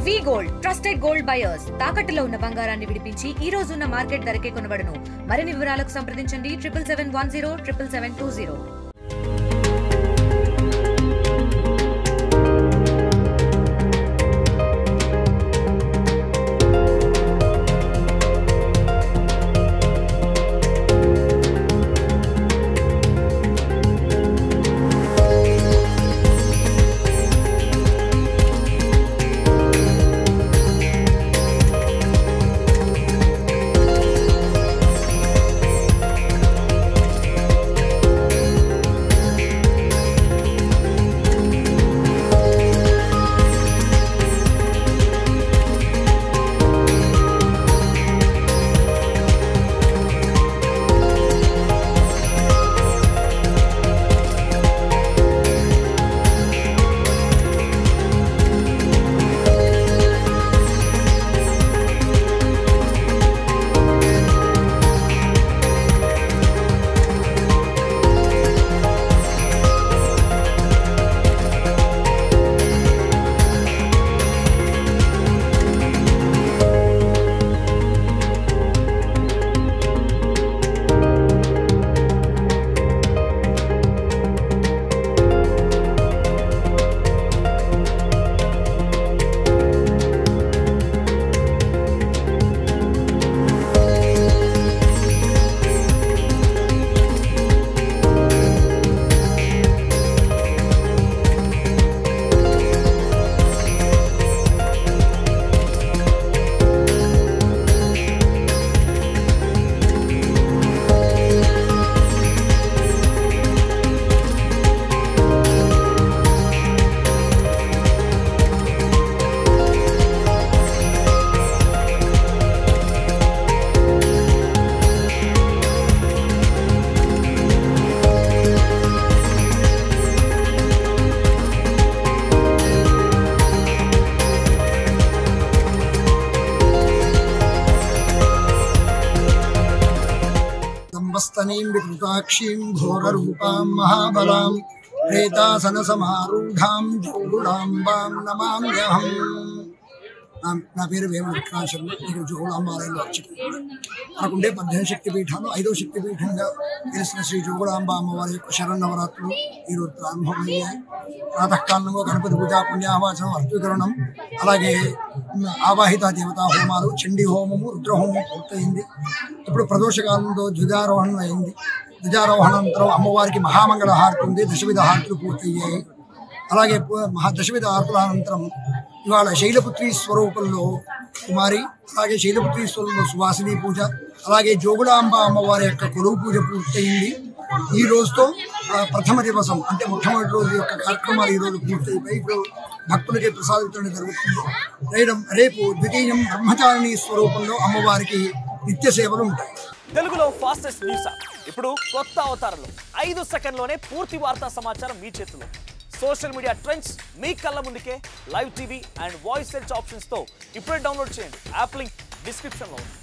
వి gold trusted gold buyers తాకట్టులో ఉన్న బంగారాన్ని విడిపించి ఈ రోజు ఉన్న మార్కెట్ ధరకే కొనబడును. మరిన్ని వివరాలకు సంప్రదించండి 7771077720. स्तनीं विकृताक्षीं घोररूपां महाबलां प्रेतासनसमारूढां जोगुलाम्बां नमाम्यहम्. నా పేరు వేమ విక్రాంశర్మ. ఈరోజు జోగులాంబ ఆలయంలో అర్చకుడు. మనకుండే 18 శక్తిపీఠాలు 5వ శక్తిపీఠంగా తెలిసిన శ్రీ జోగులాంబ అమ్మవారి యొక్క శరన్నవరాత్రులు ఈరోజు ప్రారంభమయ్యాయి. ప్రాతకాలంలో గణపతి పూజా పుణ్యాహవాచనం అర్పీకరణం, అలాగే ఆవాహిత దేవతా హోమాలు, చండీ హోమము, రుద్రహోమం పూర్తయింది. ఇప్పుడు ప్రదోషకాలంలో ధ్వజారోహణం అయింది. ధ్వజారోహణానంతరం అమ్మవారికి మహామంగళ హారతి ఉంది. దశవిధ హారతులు పూర్తయ్యాయి. అలాగే దశవిధ హారతుల అనంతరం ఇవాళ శైలపుత్రి స్వరూపంలో కుమారి, అలాగే శైలపుత్రి స్వరూపంలో సువాసిని పూజ, అలాగే జోగులాంబ అమ్మవారి యొక్క కొలువు పూజ పూర్తయింది. ఈ రోజుతో ప్రథమ దివసం అంటే మొట్టమొదటి రోజు యొక్క కార్యక్రమాలు ఈరోజు పూర్తయిపోయి ఇప్పుడు భక్తులకి ప్రసాద వితరణ జరుగుతుంది. రేపు ద్వితీయం బ్రహ్మచారిణి స్వరూపంలో అమ్మవారికి నిత్య సేవలు ఉంటాయి. తెలుగులో ఫాస్టెస్ట్ న్యూస్ ఇప్పుడు కొత్త అవతారంలో 5 సెకండ్లోనే పూర్తి వార్తా సమాచారం మీ చేతిలో. సోషల్ మీడియా ట్రెండ్స్ మీ కళ్ళ ముందుకే live TV and voice search options తో ఇప్పుడే డౌన్లోడ్ చేయండి. యాప్ లింక్ డిస్క్రిప్షన్ లో ఉంది.